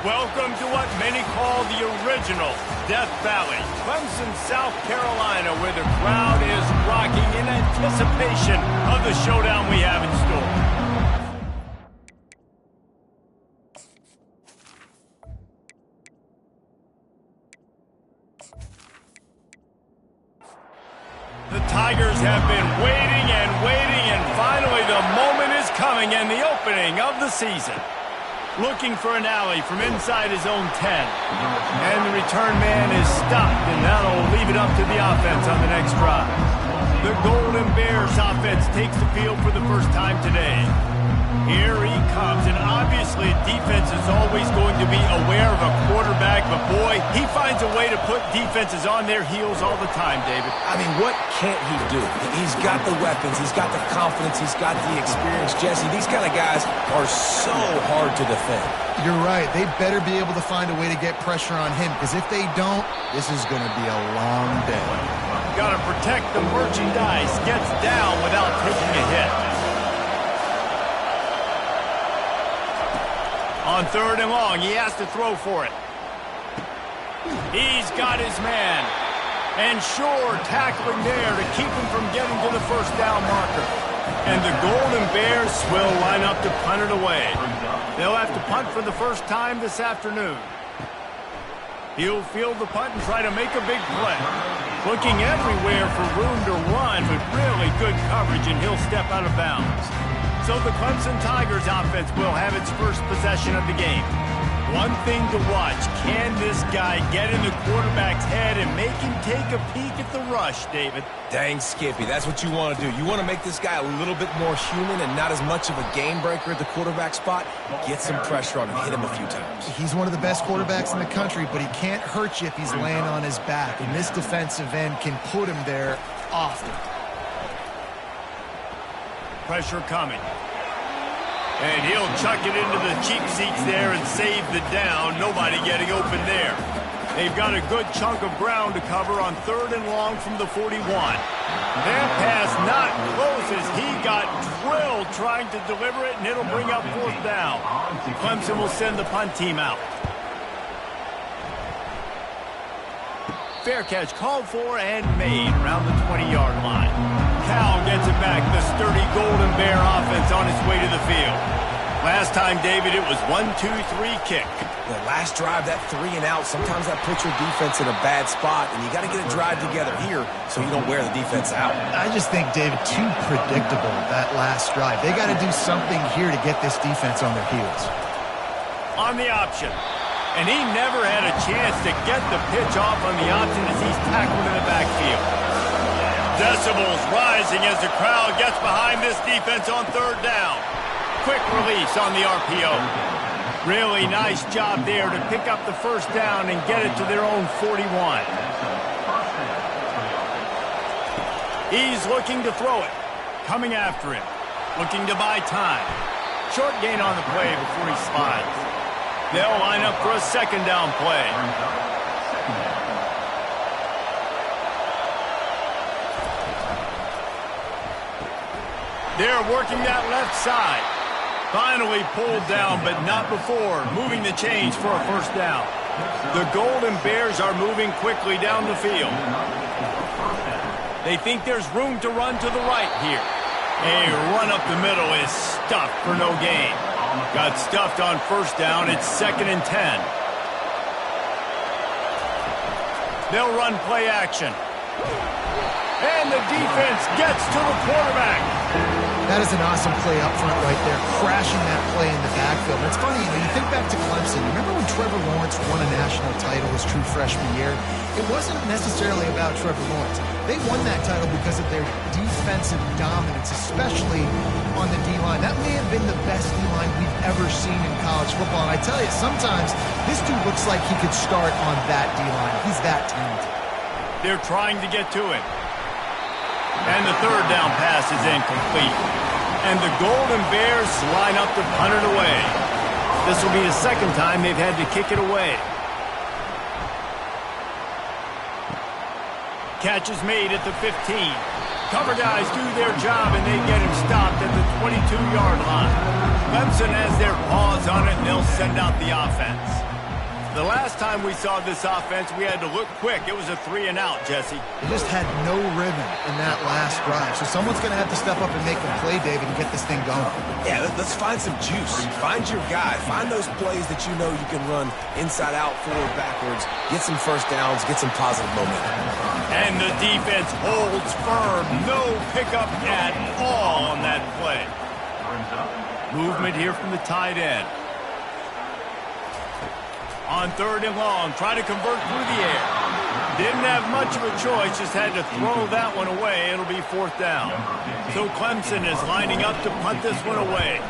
Welcome to what many call the original Death Valley, Clemson, South Carolina, where the crowd is rocking in anticipation of the showdown we have in store. The Tigers have been waiting and finally the moment is coming and the opening of the season. Looking for an alley from inside his own 10. And the return man is stopped, and that'll leave it up to the offense on the next drive. The Golden Bears offense takes the field for the first time today. Here he comes, and obviously defense is always going to be aware of a quarterback, but boy, he finds a way to put defenses on their heels all the time, David. I mean, what can't he do? He's got the weapons, he's got the confidence, he's got the experience. Jesse, these kind of guys are so hard to defend. You're right. They better be able to find a way to get pressure on him, because if they don't, this is going to be a long day. Got to protect the merchandise. Gets down without taking a hit. On 3rd and long, he has to throw for it. He's got his man. And sure, tackling there to keep him from getting to the first down marker. And the Golden Bears will line up to punt it away. They'll have to punt for the first time this afternoon. He'll field the punt and try to make a big play. Looking everywhere for room to run with really good coverage, and he'll step out of bounds. So the Clemson Tigers offense will have its first possession of the game. One thing to watch, can this guy get in the quarterback's head and make him take a peek at the rush, David? Dang, Skippy, that's what you want to do. You want to make this guy a little bit more human and not as much of a game breaker at the quarterback spot. Get some pressure on him, hit him a few times. He's one of the best quarterbacks in the country, but he can't hurt you if he's laying on his back, and this defensive end can put him there often. Pressure coming. And he'll chuck it into the cheap seats there and save the down. Nobody getting open there. They've got a good chunk of ground to cover on 3rd and long from the 41. That pass not close as he got drilled trying to deliver it, and it'll bring up 4th down. Clemson will send the punt team out. Fair catch called for and made around the 20-yard line. Cal gets it back. The sturdy Golden Bear offense on its way to the field. Last time, David, it was 1-2-3 kick. The last drive, that 3 and out, sometimes that puts your defense in a bad spot, and you got to get a drive together here so you don't wear the defense out. I just think, David, too predictable, that last drive. They got to do something here to get this defense on their heels. On the option. And he never had a chance to get the pitch off on the option as he's tackled in the backfield. Decibels rising as the crowd gets behind this defense on 3rd down. Quick release on the RPO. Really nice job there to pick up the first down and get it to their own 41. He's looking to throw it. Coming after him. Looking to buy time. Short gain on the play before he slides. They'll line up for a 2nd down play. They're working that left side. Finally pulled down, but not before moving the chains for a 1st down. The Golden Bears are moving quickly down the field. They think there's room to run to the right here. A run up the middle is stuffed for no gain. Got stuffed on 1st down. It's 2nd and 10. They'll run play action. And the defense gets to the quarterback. That is an awesome play up front right there, crashing that play in the backfield. And it's funny, you think back to Clemson. Remember when Trevor Lawrence won a national title his true freshman year? It wasn't necessarily about Trevor Lawrence. They won that title because of their defensive dominance, especially on the D-line. That may have been the best D-line we've ever seen in college football. And I tell you, sometimes this dude looks like he could start on that D-line. He's that talented. They're trying to get to him. And the 3rd down pass is incomplete. And the Golden Bears line up to punt it away. This will be the 2nd time they've had to kick it away. Catch is made at the 15. Cover guys do their job, and they get him stopped at the 22-yard line. Clemson has their paws on it, and they'll send out the offense. The last time we saw this offense, we had to look quick. It was a 3-and-out, Jesse. They just had no rhythm in that last drive. So someone's going to have to step up and make a play, David, and get this thing going. Yeah, let's find some juice. Find your guy. Find those plays that you know you can run inside out, forward, backwards. Get some first downs. Get some positive momentum. And the defense holds firm. No pickup at all on that play. Movement here from the tight end. On 3rd and long, try to convert through the air. Didn't have much of a choice, just had to throw that one away. It'll be 4th down. So Clemson is lining up to punt this one away.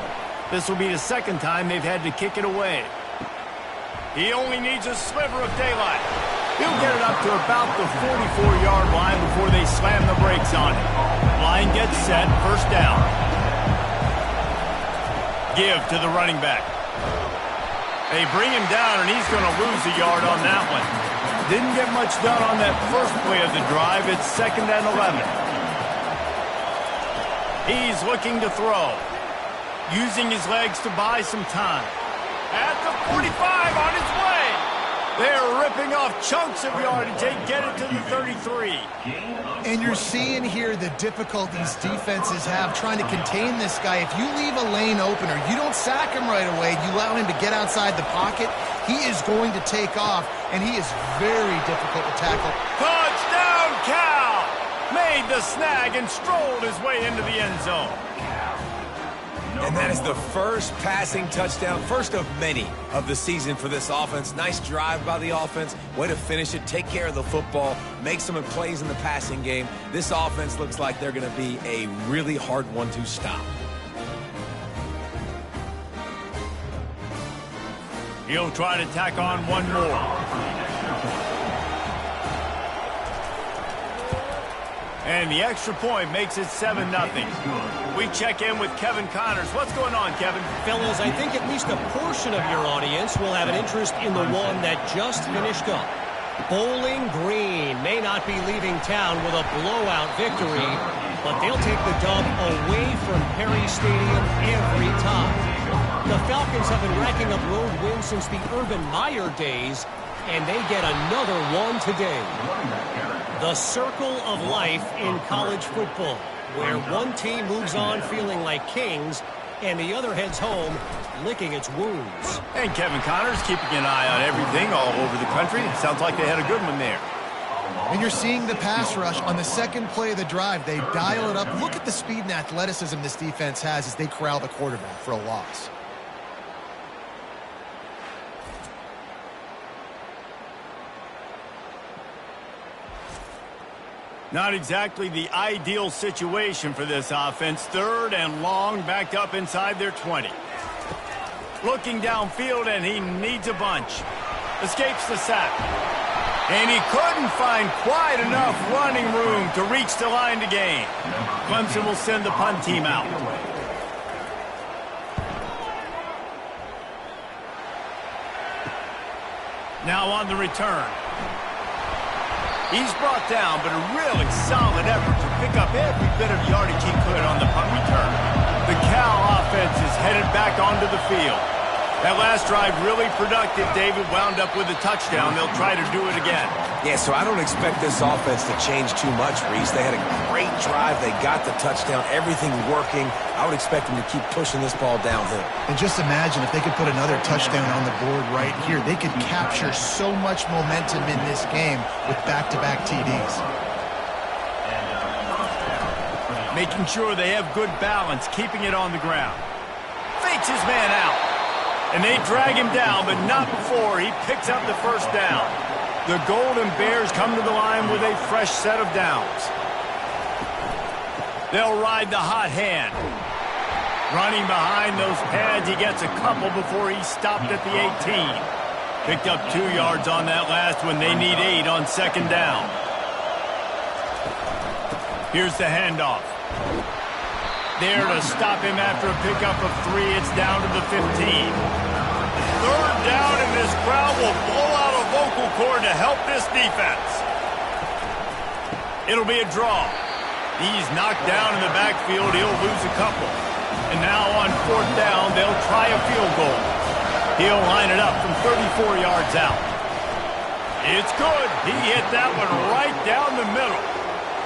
This will be the 2nd time they've had to kick it away. He only needs a sliver of daylight. He'll get it up to about the 44-yard line before they slam the brakes on it. Line gets set, 1st down. Give to the running back. They bring him down, and he's going to lose a yard on that one. Didn't get much done on that first play of the drive. It's 2nd and 11. He's looking to throw. Using his legs to buy some time. At the 45, on his way. They're ripping off chunks of yardage. They get it to the 33. And you're seeing here the difficulties defenses have trying to contain this guy. If you leave a lane open or you don't sack him right away, you allow him to get outside the pocket, he is going to take off, and he is very difficult to tackle. Touchdown, Cal! Made the snag and strolled his way into the end zone. And that is the first passing touchdown, first of many of the season for this offense. Nice drive by the offense. Way to finish it, take care of the football, make some plays in the passing game. This offense looks like they're going to be a really hard one to stop. He'll try to tack on one more. And the extra point makes it 7-0. We check in with Kevin Connors. What's going on, Kevin? Fellas, I think at least a portion of your audience will have an interest in the one that just finished up. Bowling Green may not be leaving town with a blowout victory, but they'll take the dub away from Perry Stadium every time. The Falcons have been racking up road wins since the Urban Meyer days, and they get another one today. The circle of life in college football, where one team moves on feeling like kings and the other heads home licking its wounds. And Kevin Connors keeping an eye on everything all over the country. Sounds like they had a good one there. And you're seeing the pass rush on the 2nd play of the drive. They dial it up. Look at the speed and athleticism this defense has as they corral the quarterback for a loss. Not exactly the ideal situation for this offense. 3rd and long, backed up inside their 20. Looking downfield, and he needs a bunch. Escapes the sack. And he couldn't find quite enough running room to reach the line to gain. Clemson will send the punt team out. Now on the return. He's brought down, but a really solid effort to pick up every bit of yardage he could on the punt return. The Cal offense is headed back onto the field. That last drive really productive. David wound up with a touchdown. They'll try to do it again. Yeah, so I don't expect this offense to change too much, Reese. They had a great drive. They got the touchdown. Everything working. I would expect them to keep pushing this ball downhill. And just imagine if they could put another touchdown on the board right here. They could capture so much momentum in this game with back-to-back TDs. Making sure they have good balance, keeping it on the ground. Fakes his man out. And they drag him down, but not before he picks up the 1st down. The Golden Bears come to the line with a fresh set of downs. They'll ride the hot hand. Running behind those pads, he gets a couple before he stopped at the 18. Picked up 2 yards on that last one. They need 8 on 2nd down. Here's the handoff. There to stop him after a pickup of 3. It's down to the 15. 3rd down, and this crowd will blow out a vocal cord to help this defense. It'll be a draw. He's knocked down in the backfield. He'll lose a couple. And now on 4th down, they'll try a field goal. He'll line it up from 34 yards out. It's good. He hit that one right down the middle.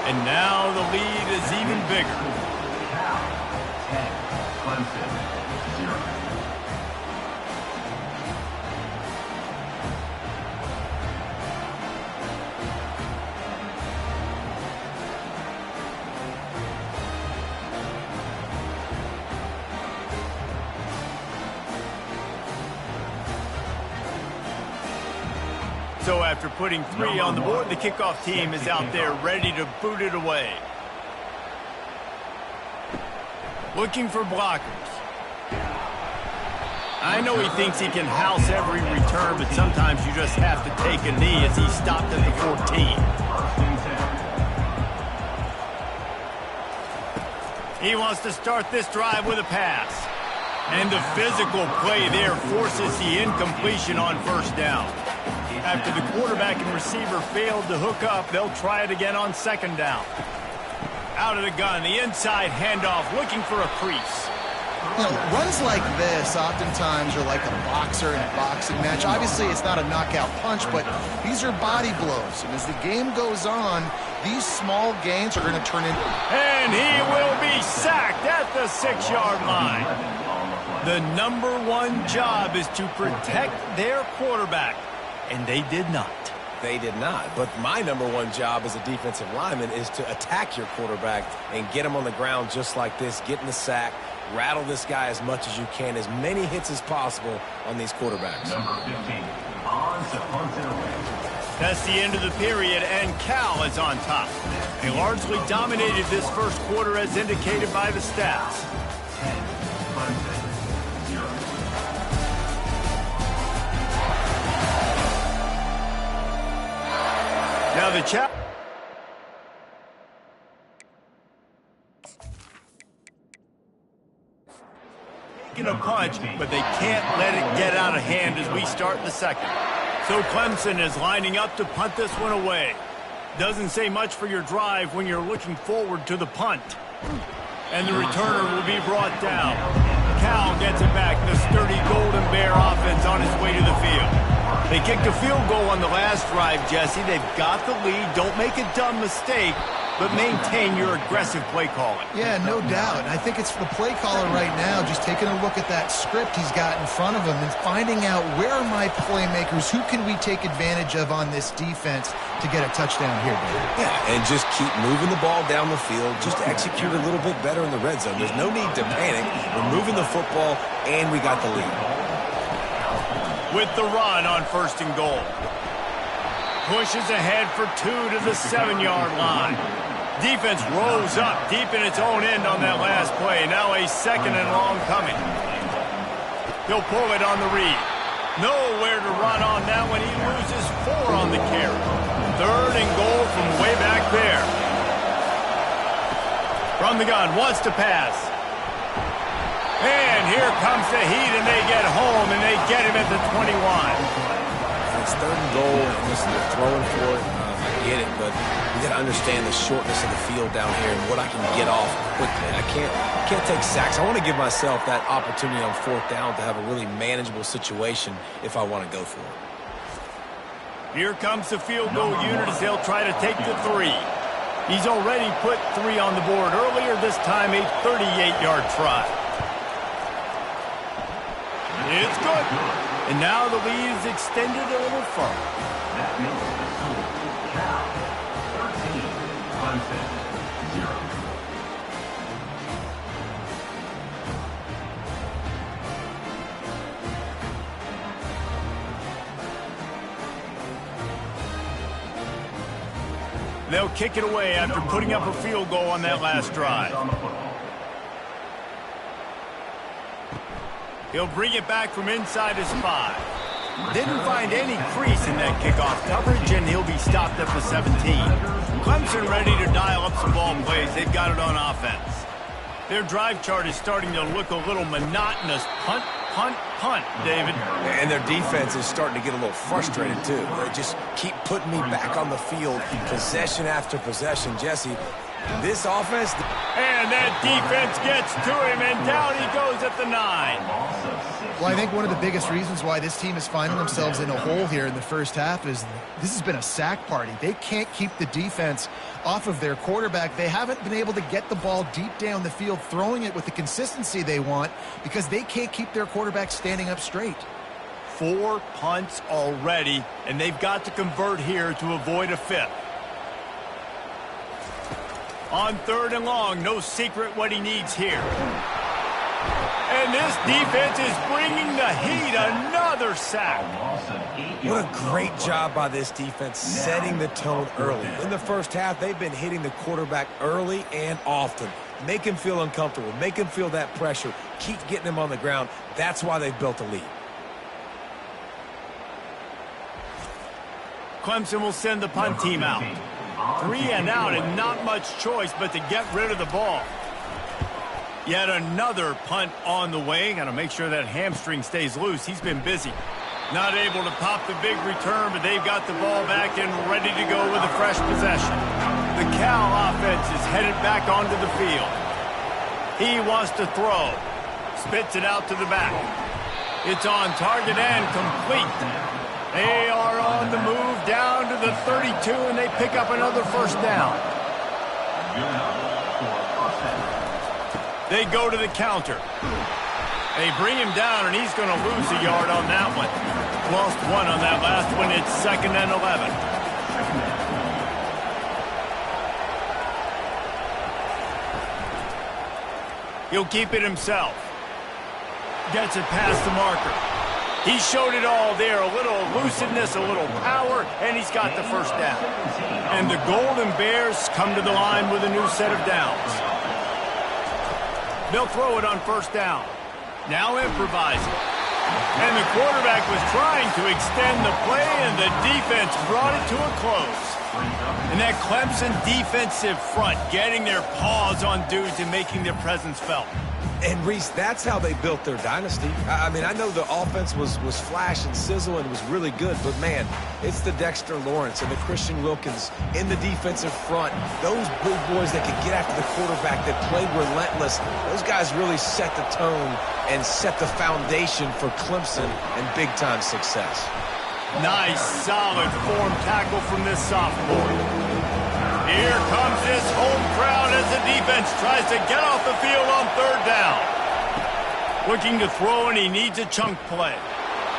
And now the lead is even bigger. Cal 10, Clemson 0. So after putting 3 on the board, the kickoff team is out there ready to boot it away. Looking for blockers. I know he thinks he can house every return, but sometimes you just have to take a knee as he stopped at the 14. He wants to start this drive with a pass. And the physical play there forces the incompletion on first down. After the quarterback and receiver failed to hook up, they'll try it again on second down. Out of the gun, the inside handoff, looking for a crease. You know, runs like this oftentimes are like a boxer in a boxing match. Obviously, it's not a knockout punch, but these are body blows. And as the game goes on, these small gains are going to turn into... And he will be sacked at the 6-yard line. The #1 job is to protect their quarterback. And they did not. They did not. But my #1 job as a defensive lineman is to attack your quarterback and get him on the ground just like this, get in the sack, rattle this guy as much as you can, as many hits as possible on these quarterbacks. Number 15, on to punt it away. That's the end of the period, and Cal is on top. They largely dominated this first quarter as indicated by the stats. 10, Clemson 0. Now the taking a punch, but they can't let it get out of hand as we start the second. So Clemson is lining up to punt this one away. Doesn't say much for your drive when you're looking forward to the punt. And the returner will be brought down. Cal gets it back. The sturdy Golden Bear offense on its way to the field. They kicked a field goal on the last drive, Jesse. They've got the lead. Don't make a dumb mistake, but maintain your aggressive play calling. Yeah, no doubt. I think it's the play caller right now just taking a look at that script he's got in front of him and finding out where are my playmakers, who can we take advantage of on this defense to get a touchdown here, Dave. Yeah, and just keep moving the ball down the field. Just execute a little bit better in the red zone. There's no need to panic. We're moving the football, and we got the lead. With the run on 1st and goal. Pushes ahead for 2 to the 7-yard line. Defense rose up deep in its own end on that last play. Now a 2nd and long coming. He'll pull it on the read. Nowhere to run on that one. He loses 4 on the carry. 3rd and goal from way back there. From the gun, wants to pass. And here comes the heat, and they get home, and they get him at the 21. It's 3rd and goal, and listen, they're throwing for it. I get it, but you got to understand the shortness of the field down here and what I can get off quickly. I can't take sacks. I want to give myself that opportunity on 4th down to have a really manageable situation if I want to go for it. Here comes the field goal unit as they'll try to take the 3. He's already put 3 on the board earlier, this time a 38-yard try. It's good. And now the lead is extended a little further. That makes it the total. Cal 13, Clemson 0. They'll kick it away after putting up a field goal on that last drive. He'll bring it back from inside his 5. Didn't find any crease in that kickoff coverage, and he'll be stopped at the 17. Clemson ready to dial up some ball plays. They've got it on offense. Their drive chart is starting to look a little monotonous. Punt, punt, punt, David. And their defense is starting to get a little frustrated, too. They just keep putting me back on the field, possession after possession. Jesse, this offense... And that defense gets to him, and down he goes at the 9. Well, I think one of the biggest reasons why this team is finding themselves in a hole here in the first half is this has been a sack party. They can't keep the defense off of their quarterback. They haven't been able to get the ball deep down the field, throwing it with the consistency they want because they can't keep their quarterback standing up straight. 4 punts already, and they've got to convert here to avoid a fifth. On 3rd and long, no secret what he needs here. And this defense is bringing the heat. Another sack. What a great job by this defense setting the tone early. In the first half, they've been hitting the quarterback early and often. Make him feel uncomfortable. Make him feel that pressure. Keep getting him on the ground. That's why they've built a lead. Clemson will send the punt team out. 3 and out and not much choice but to get rid of the ball. Yet another punt on the way. Got to make sure that hamstring stays loose. He's been busy. Not able to pop the big return, but they've got the ball back and ready to go with a fresh possession. The Cal offense is headed back onto the field. He wants to throw. Spits it out to the back. It's on target and complete. They are on the move down to the 32, and they pick up another first down. They go to the counter. They bring him down, and he's going to lose a yard on that one. Lost 1 on that last one. It's 2nd and 11. He'll keep it himself. Gets it past the marker. He showed it all there. A little elusiveness, a little power, and he's got the first down. And the Golden Bears come to the line with a new set of downs. They'll throw it on first down. Now improvising. And the quarterback was trying to extend the play, and the defense brought it to a close. And that Clemson defensive front getting their paws on dudes and making their presence felt. And, Reese, that's how they built their dynasty. I mean, I know the offense was flash and sizzle and was really good, but, man, it's the Dexter Lawrence and the Christian Wilkins in the defensive front. Those big boys that could get after the quarterback, that played relentless, those guys really set the tone and set the foundation for Clemson and big-time success. Nice, solid form tackle from this sophomore. Here comes this home crowd as the defense tries to get off the field on 3rd down. Looking to throw, and he needs a chunk play.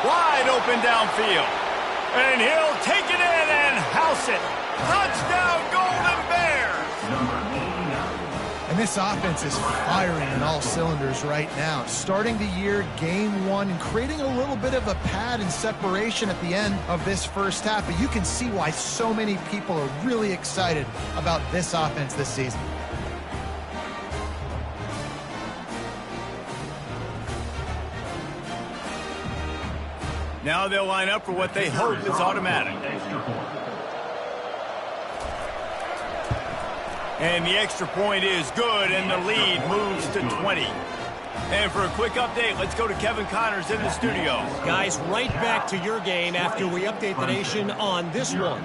Wide open downfield. And he'll take it in and house it. Touchdown, Golden Bears! And this offense is firing on all cylinders right now. Starting the year, game 1, and creating a little bit of a pad and separation at the end of this first half. But you can see why so many people are really excited about this offense this season. Now they'll line up for what they hope is automatic. And the extra point is good, and the lead moves to 20. And for a quick update, let's go to Kevin Connors in the studio. Guys, right back to your game after we update the nation on this one.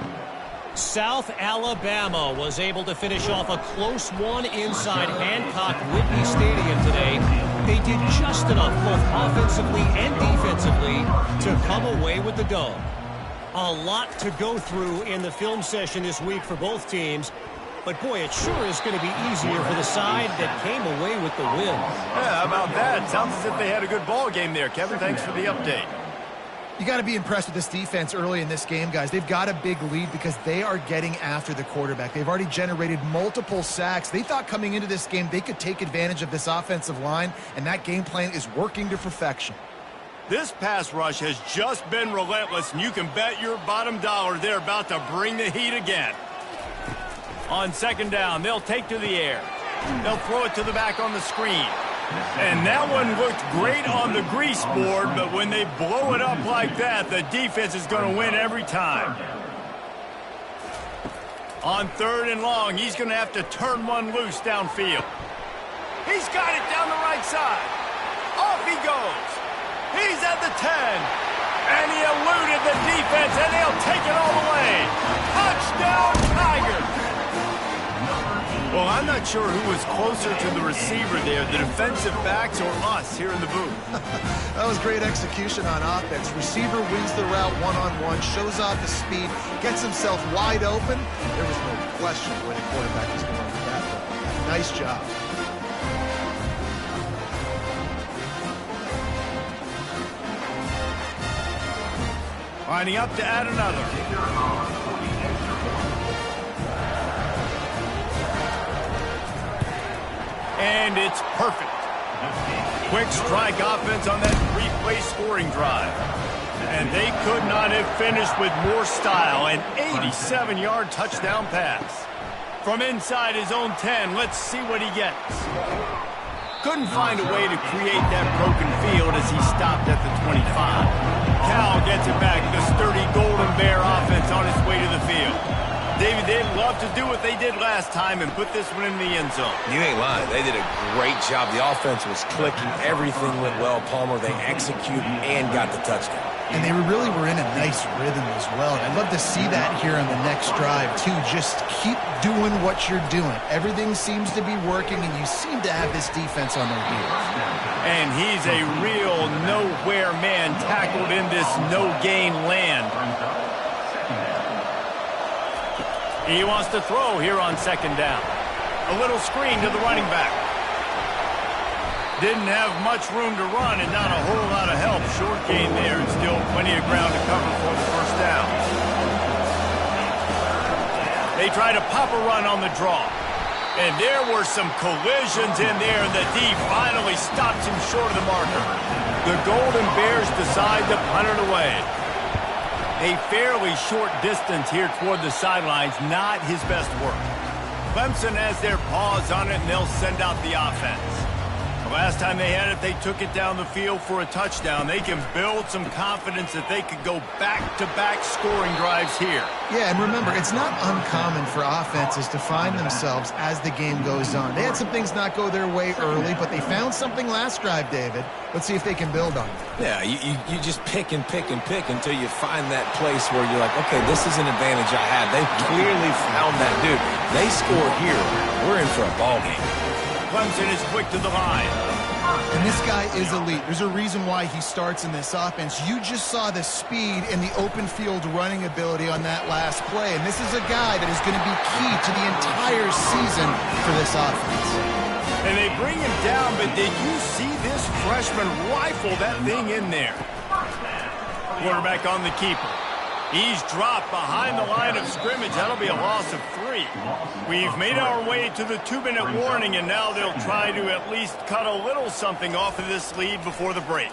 South Alabama was able to finish off a close one inside Hancock-Whitney Stadium today. They did just enough both offensively and defensively to come away with the dub. A lot to go through in the film session this week for both teams. But, boy, it sure is going to be easier for the side that came away with the win. Yeah, how about that? Sounds as if they had a good ball game there. Kevin, thanks for the update. You got to be impressed with this defense early in this game, guys. They've got a big lead because they are getting after the quarterback. They've already generated multiple sacks. They thought coming into this game they could take advantage of this offensive line, and that game plan is working to perfection. This pass rush has just been relentless, and you can bet your bottom dollar they're about to bring the heat again. On 2nd down, they'll take to the air. They'll throw it to the back on the screen. And that one looked great on the grease board, but when they blow it up like that, the defense is going to win every time. On 3rd and long, he's going to have to turn one loose downfield. He's got it down the right side. Off he goes. He's at the 10. And he eluded the defense, and they'll take it all the way. Touchdown, Tigers! Well, I'm not sure who was closer to the receiver there, the defensive backs or us here in the booth. That was great execution on offense. Receiver wins the route one-on-one, shows off his speed, gets himself wide open. There was no question where the quarterback was going with that ball. Nice job. Lining up to add another. And it's perfect. Quick strike offense on that three-play scoring drive. And they could not have finished with more style. An 87-yard touchdown pass. From inside his own 10, let's see what he gets. Couldn't find a way to create that broken field as he stopped at the 25. Cal gets it back. The sturdy Golden Bear offense on its way to the field. David, they'd love to do what they did last time and put this one in the end zone. You ain't lying. They did a great job. The offense was clicking. Everything went well. Palmer, they executed and got the touchdown. And they really were in a nice rhythm as well. And I'd love to see that here on the next drive, too. Just keep doing what you're doing. Everything seems to be working, and you seem to have this defense on their heels. And he's a real nowhere man tackled in this no-gain land. He wants to throw here on second down. A little screen to the running back. Didn't have much room to run and not a whole lot of help. Short gain there and still plenty of ground to cover for the first down. They try to pop a run on the draw. And there were some collisions in there, and the D finally stops him short of the marker. The Golden Bears decide to punt it away. A fairly short distance here toward the sidelines, not his best work. Clemson has their paws on it, and they'll send out the offense. The last time they had it, they took it down the field for a touchdown. They can build some confidence that they could go back-to-back scoring drives here. Yeah, and remember, it's not uncommon for offenses to find themselves as the game goes on. They had some things not go their way early, but they found something last drive, David. Let's see if they can build on it. Yeah, you just pick and pick and pick until you find that place where you're like, okay, this is an advantage I have. They clearly found that dude. They score here. We're in for a ball game. Clemson is quick to the line. And this guy is elite. There's a reason why he starts in this offense. You just saw the speed and the open field running ability on that last play. And this is a guy that is going to be key to the entire season for this offense. And they bring him down, but did you see this freshman rifle that thing in there? Quarterback on the keeper. He's dropped behind the line of scrimmage. That'll be a loss of 3. We've made our way to the 2-minute warning, and now they'll try to at least cut a little something off of this lead before the break.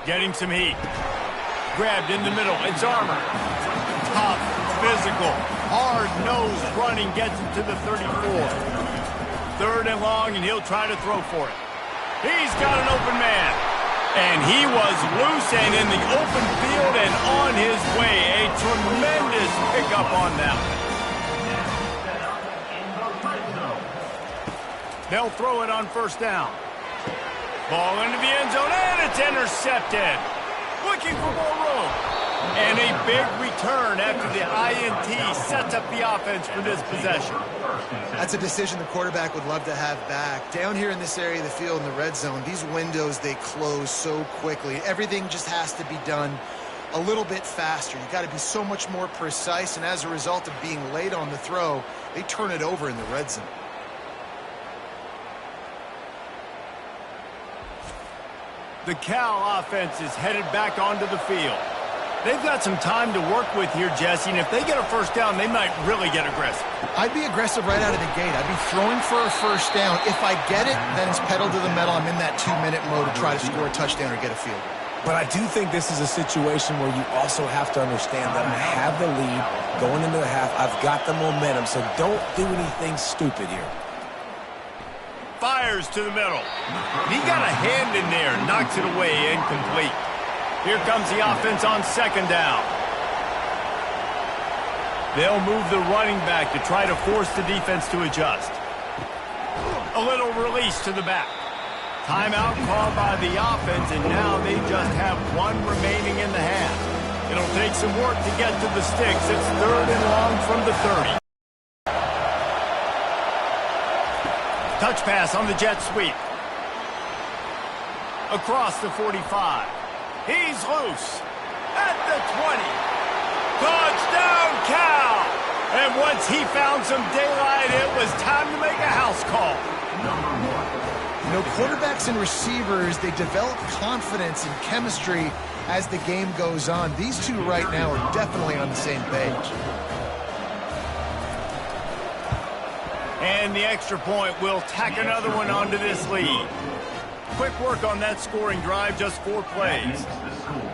Getting some heat. Grabbed in the middle. It's Armour. Tough, physical, hard-nosed running gets him to the 34. 3rd and long, and he'll try to throw for it. He's got an open man. And he was loose and in the open field and on his way. A tremendous pickup on that one. They'll throw it on first down. Ball into the end zone, and it's intercepted. Looking for more room. And a big return after the INT sets up the offense for this possession. That's a decision the quarterback would love to have back. Down here in this area of the field in the red zone, these windows, they close so quickly. Everything just has to be done a little bit faster. You've got to be so much more precise, and as a result of being late on the throw, they turn it over in the red zone. The Cal offense is headed back onto the field. They've got some time to work with here, Jesse, and if they get a first down, they might really get aggressive. I'd be aggressive right out of the gate. I'd be throwing for a first down. If I get it, then it's pedal to the metal. I'm in that 2-minute mode to try to score a touchdown or get a field. But I do think this is a situation where you also have to understand that I have the lead going into the half. I've got the momentum, so don't do anything stupid here. Fires to the middle. He got a hand in there, knocks it away, incomplete. Here comes the offense on second down. They'll move the running back to try to force the defense to adjust. A little release to the back. Timeout called by the offense, and now they just have 1 remaining in the half. It'll take some work to get to the sticks. It's 3rd and long from the 30. Touch pass on the jet sweep. Across the 45. He's loose. At the 20. Touchdown, Cal! And once he found some daylight, it was time to make a house call. You know, quarterbacks and receivers, they develop confidence and chemistry as the game goes on. These two right now are definitely on the same page. And the extra point will tack another one onto this lead. Quick work on that scoring drive, just 4 plays.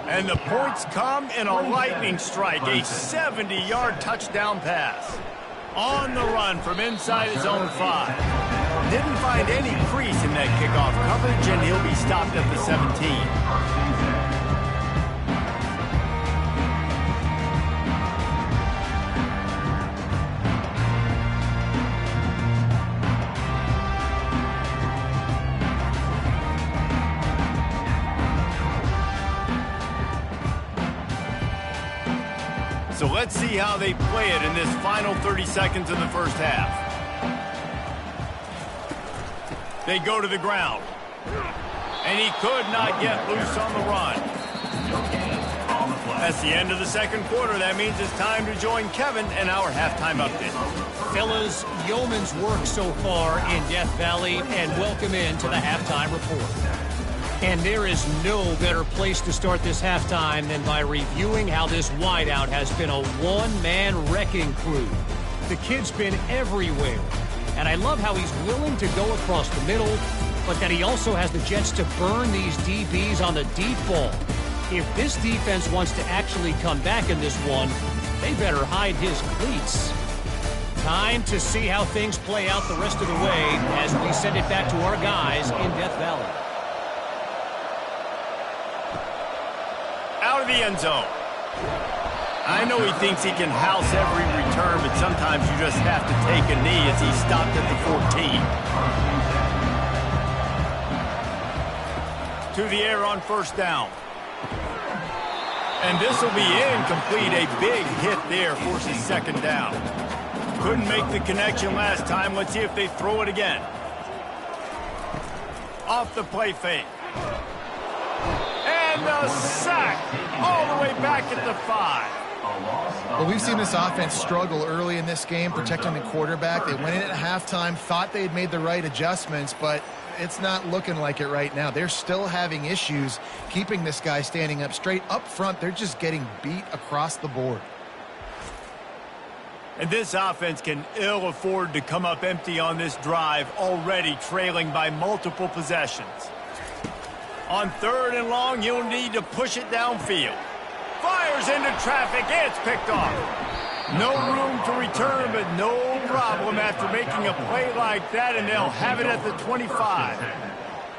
And the points come in a lightning strike, a 70-yard touchdown pass. On the run from inside his own 5. Didn't find any crease in that kickoff coverage, and he'll be stopped at the 17. So let's see how they play it in this final 30 seconds of the first half. They go to the ground. And he could not get loose on the run. That's the end of the second quarter. That means it's time to join Kevin and our halftime update. Fellas, yeoman's work so far in Death Valley, and welcome into the halftime report. And there is no better place to start this halftime than by reviewing how this wideout has been a one-man wrecking crew. The kid's been everywhere. And I love how he's willing to go across the middle, but that he also has the Jets to burn these DBs on the deep ball. If this defense wants to actually come back in this one, they better hide his cleats. Time to see how things play out the rest of the way as we send it back to our guys in Death Valley. Out of the end zone. I know he thinks he can house every return, but sometimes you just have to take a knee as he stopped at the 14. To the air on first down. And this will be incomplete. A big hit there forces second down. Couldn't make the connection last time. Let's see if they throw it again. Off the play fake. And a sack all the way back at the 5. Well, we've seen this offense struggle early in this game, protecting the quarterback. They went in at halftime, thought they had made the right adjustments, but it's not looking like it right now. They're still having issues keeping this guy standing up straight. Up front, they're just getting beat across the board. And this offense can ill afford to come up empty on this drive, already trailing by multiple possessions. On third and long, you'll need to push it downfield. Fires into traffic, and it's picked off. No room to return, but no problem after making a play like that, and they'll have it at the 25.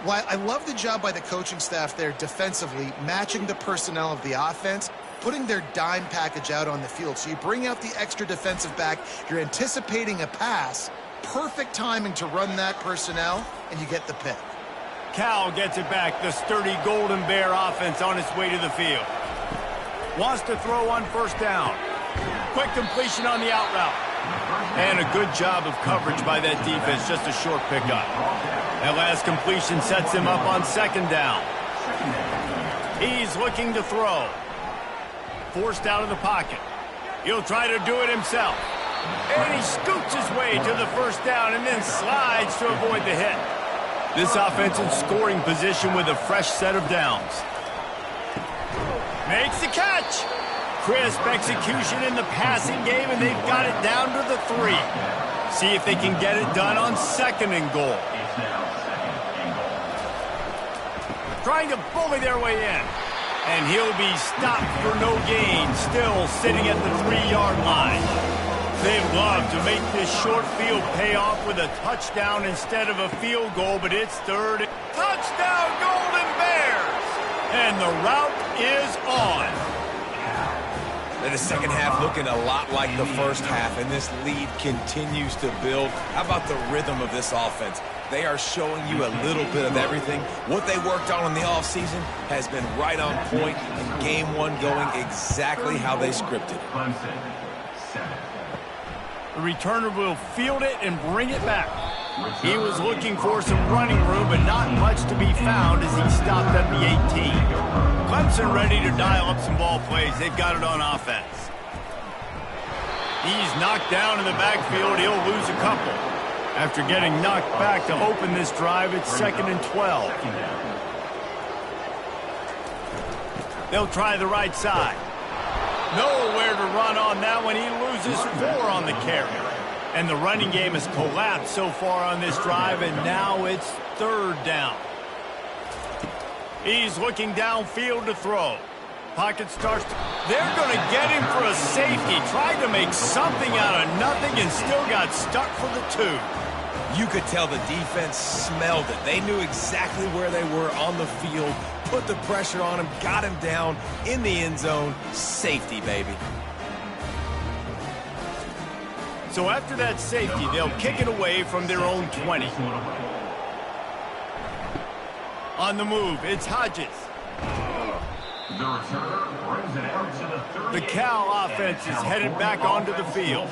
Well, I love the job by the coaching staff there defensively, matching the personnel of the offense, putting their dime package out on the field. So you bring out the extra defensive back, you're anticipating a pass, perfect timing to run that personnel, and you get the pick. Cal gets it back, the sturdy Golden Bear offense on its way to the field. Wants to throw on first down. Quick completion on the out route. And a good job of coverage by that defense, just a short pickup. That last completion sets him up on second down. He's looking to throw. Forced out of the pocket. He'll try to do it himself. And he scoots his way to the first down and then slides to avoid the hit. This offense in scoring position with a fresh set of downs. Makes the catch. Crisp execution in the passing game, and they've got it down to the 3. See if they can get it done on second and goal. Trying to bully their way in. And he'll be stopped for no gain, still sitting at the 3-yard line. They'd love to make this short field pay off with a touchdown instead of a field goal, but it's third. Touchdown, Golden Bears! And the route is on. And the second half looking a lot like the first half, and this lead continues to build. How about the rhythm of this offense? They are showing you a little bit of everything. What they worked on in the offseason has been right on point, and game one going exactly how they scripted it. The returner will field it and bring it back. He was looking for some running room, but not much to be found as he stopped at the 18. Clemson ready to dial up some ball plays. They've got it on offense. He's knocked down in the backfield. He'll lose a couple. After getting knocked back to open this drive, it's 2nd and 12. They'll try the right side. Nowhere to run on that one. He loses 4 on the carry. And the running game has collapsed so far on this drive, and now it's 3rd down. He's looking downfield to throw. Pocket starts to... They're going to get him for a safety. Tried to make something out of nothing and still got stuck for the 2. You could tell the defense smelled it. They knew exactly where they were on the field, put the pressure on him, got him down in the end zone. Safety, baby. So after that safety, they'll kick it away from their own 20. On the move, it's Hodges. The Cal offense is headed back onto the field.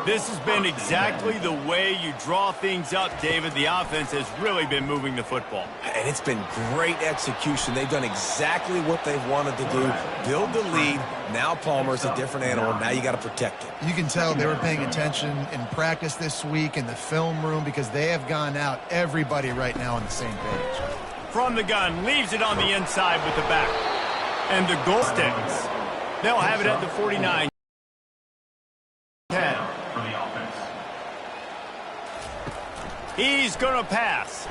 This has been exactly the way you draw things up, David. The offense has really been moving the football. And it's been great execution. They've done exactly what they've wanted to do. Build the lead. Now Palmer's a different animal. Now you got to protect it. You can tell they were paying attention in practice this week in the film room because they have gone out, everybody right now on the same page. From the gun, leaves it on the inside with the back. And the goal sticks. They'll have it at the 49. 10. He's going to pass.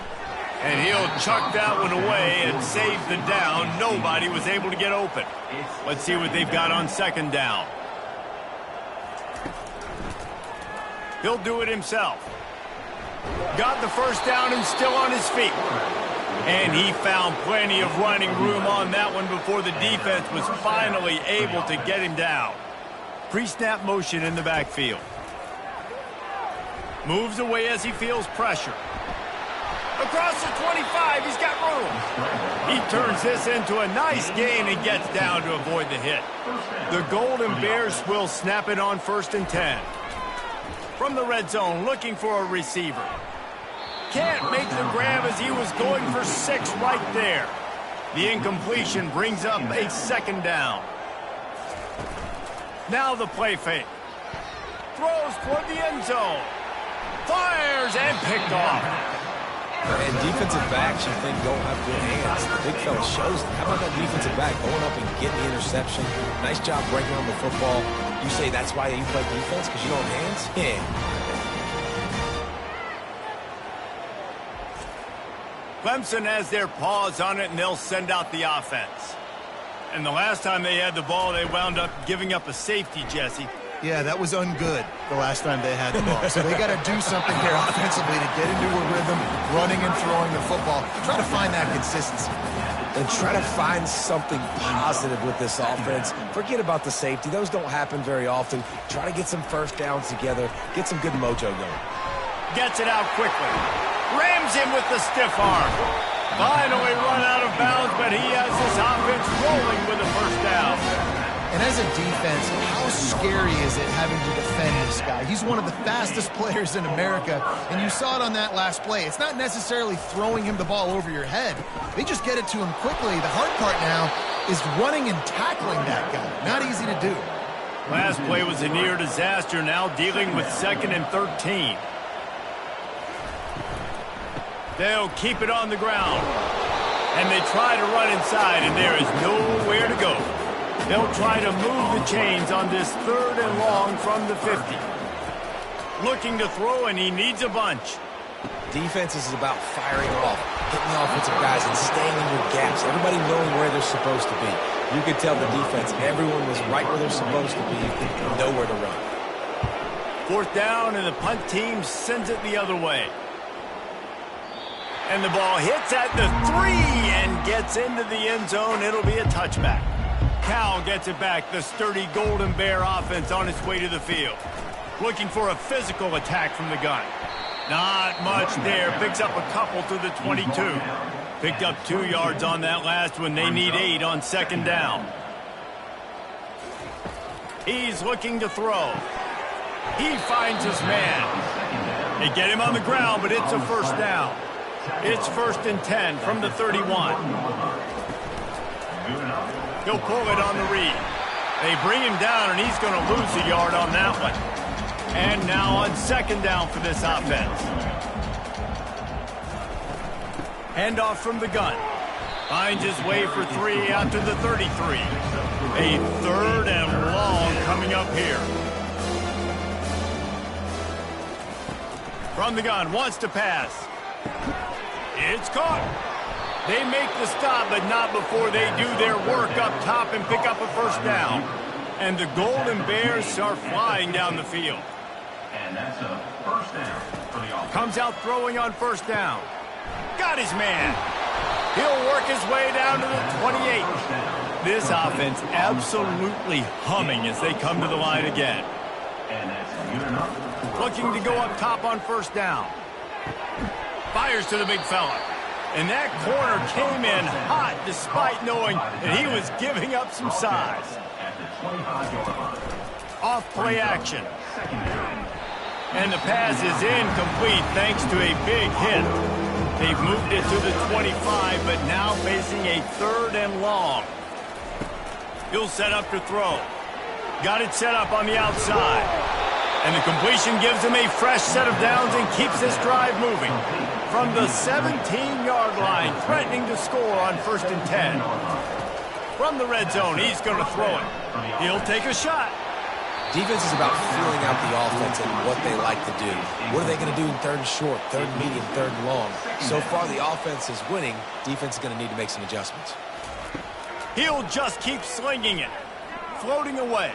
And he'll chuck that one away and save the down. Nobody was able to get open. Let's see what they've got on 2nd down. He'll do it himself. Got the 1st down and still on his feet. And he found plenty of running room on that one before the defense was finally able to get him down. Pre-snap motion in the backfield. Moves away as he feels pressure. Across the 25, he's got room. He turns this into a nice gain and gets down to avoid the hit. The Golden Bears will snap it on 1st and 10. From the red zone, looking for a receiver. Can't make the grab as he was going for 6 right there. The incompletion brings up a 2nd down. Now the play fake. Throws toward the end zone. Fires and picked off. And defensive backs, you think, don't have good hands. The big fella shows them. How about that defensive back going up and getting the interception? Nice job breaking on the football. You say that's why you play defense, because you don't have hands? Yeah. Clemson has their paws on it, and they'll send out the offense. And the last time they had the ball, they wound up giving up a safety, Jesse. Yeah, that was ungood the last time they had the ball. So they got to do something here offensively to get into a rhythm, running and throwing the football. Try to find that consistency. And try to find something positive with this offense. Forget about the safety. Those don't happen very often. Try to get some 1st downs together. Get some good mojo going. Gets it out quickly. Rams him with the stiff arm. Finally run out of bounds, but he has this offense rolling with a 1st down. And as a defense, how scary is it having to defend this guy? He's one of the fastest players in America, and you saw it on that last play. It's not necessarily throwing him the ball over your head. They just get it to him quickly. The hard part now is running and tackling that guy. Not easy to do. Last play was a near disaster, now dealing with 2nd and 13. They'll keep it on the ground. And they try to run inside, and there is nowhere to go. They'll try to move the chains on this 3rd and long from the 50. Looking to throw, and he needs a bunch. Defense is about firing off, hitting the offensive guys, and staying in your gaps. Everybody knowing where they're supposed to be. You could tell the defense, everyone was right where they're supposed to be, nowhere to run. 4th down, and the punt team sends it the other way. And the ball hits at the 3 and gets into the end zone. It'll be a touchback. Cal gets it back. The sturdy Golden Bear offense on its way to the field. Looking for a physical attack from the gun. Not much there. Picks up a couple to the 22. Picked up 2 yards on that last one. They need 8 on 2nd down. He's looking to throw. He finds his man. They get him on the ground, but it's a first down. It's 1st and 10 from the 31. He'll pull it on the read. They bring him down, and he's going to lose a yard on that one. And now on 2nd down for this offense. Handoff from the gun. Finds his way for 3 out to the 33. A 3rd and long coming up here. From the gun, wants to pass. It's caught. They make the stop, but not before they do their work up top and pick up a first down. And the Golden Bears are flying down the field. And that's a first down for the offense. Comes out throwing on 1st down. Got his man. He'll work his way down to the 28. This offense absolutely humming as they come to the line again. And that's good enough. Looking to go up top on 1st down. Fires to the big fella. And that corner came in hot despite knowing that he was giving up some size. At the 25-yard line. Off play action. And the pass is incomplete thanks to a big hit. They've moved it to the 25, but now facing a 3rd and long. He'll set up to throw. Got it set up on the outside. And the completion gives him a fresh set of downs and keeps this drive moving. From the 17-yard line, threatening to score on 1st and 10. From the red zone, he's going to throw it. He'll take a shot. Defense is about feeling out the offense and what they like to do. What are they going to do in 3rd and short, 3rd and medium, 3rd and long? So far, the offense is winning. Defense is going to need to make some adjustments. He'll just keep slinging it. Floating away.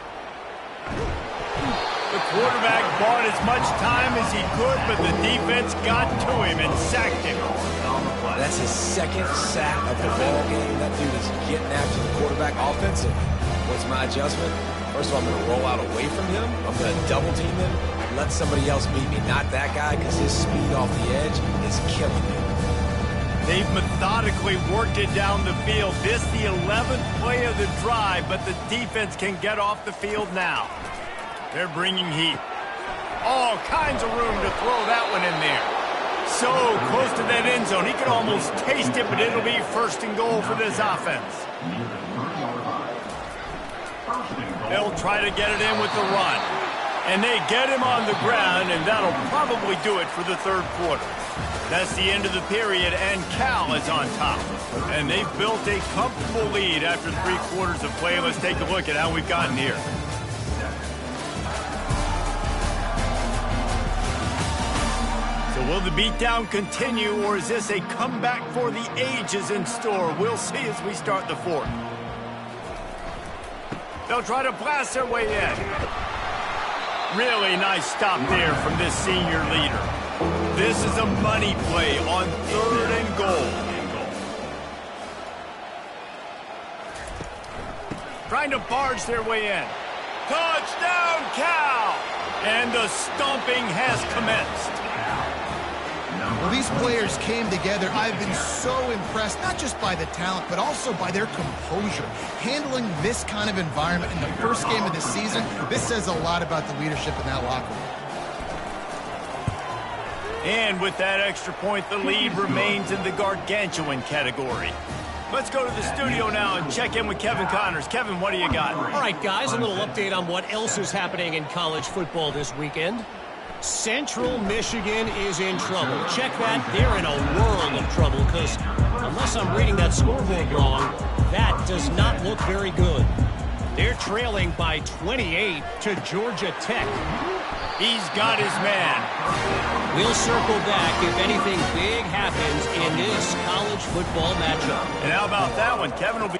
The quarterback bought as much time as he could, but the defense got to him and sacked him. That's his 2nd sack of the ball game. That dude is getting after the quarterback offensively. What's my adjustment? First of all, I'm going to roll out away from him. I'm going to double team him and let somebody else beat me. Not that guy, because his speed off the edge is killing me. They've methodically worked it down the field. This the 11th play of the drive, but the defense can get off the field now. They're bringing heat. All kinds of room to throw that one in there. So close to that end zone. He can almost taste it, but it'll be 1st and goal for this offense. They'll try to get it in with the run. And they get him on the ground, and that'll probably do it for the 3rd quarter. That's the end of the period, and Cal is on top. And they've built a comfortable lead after 3 quarters of play. Let's take a look at how we've gotten here. So will the beatdown continue, or is this a comeback for the ages in store? We'll see as we start the 4th. They'll try to blast their way in. Really nice stop there from this senior leader. This is a money play on 3rd and goal. Trying to barge their way in. Touchdown, Cal! And the stomping has commenced. Well, these players came together. I've been so impressed, not just by the talent, but also by their composure. Handling this kind of environment in the first game of the season, this says a lot about the leadership in that locker room. And with that extra point, the lead remains in the gargantuan category. Let's go to the studio now and check in with Kevin Connors. Kevin, what do you got? All right, guys, a little update on what else is happening in college football this weekend. Central Michigan is in trouble. Check that. They're in a world of trouble because unless I'm reading that scoreboard wrong, that does not look very good. They're trailing by 28 to Georgia Tech. He's got his man. We'll circle back if anything big happens in this college football matchup. And how about that one? Kevin will be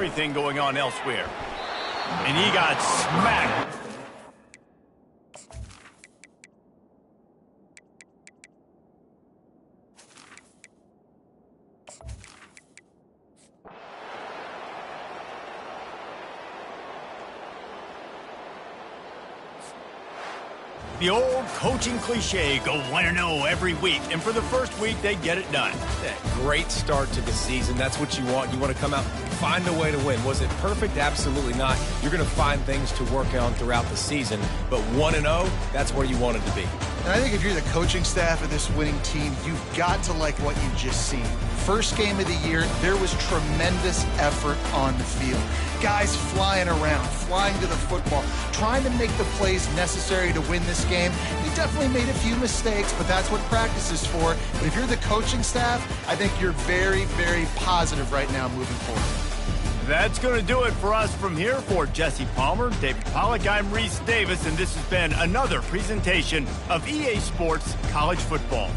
everything going on elsewhere. And he got smacked. The old coaching cliche, go 1-0 every week, and for the first week, they get it done. Yeah, great start to the season. That's what you want. You want to come out, find a way to win. Was it perfect? Absolutely not. You're going to find things to work on throughout the season, but 1-0, that's where you want it to be. And I think if you're the coaching staff of this winning team, you've got to like what you've just seen. First game of the year, there was tremendous effort on the field. Guys flying around, flying to the football, trying to make the plays necessary to win this game. We definitely made a few mistakes, but that's what practice is for. But if you're the coaching staff, I think you're very, very positive right now moving forward. That's going to do it for us from here. For Jesse Palmer, David Pollack, I'm Reese Davis, and this has been another presentation of EA Sports College Football.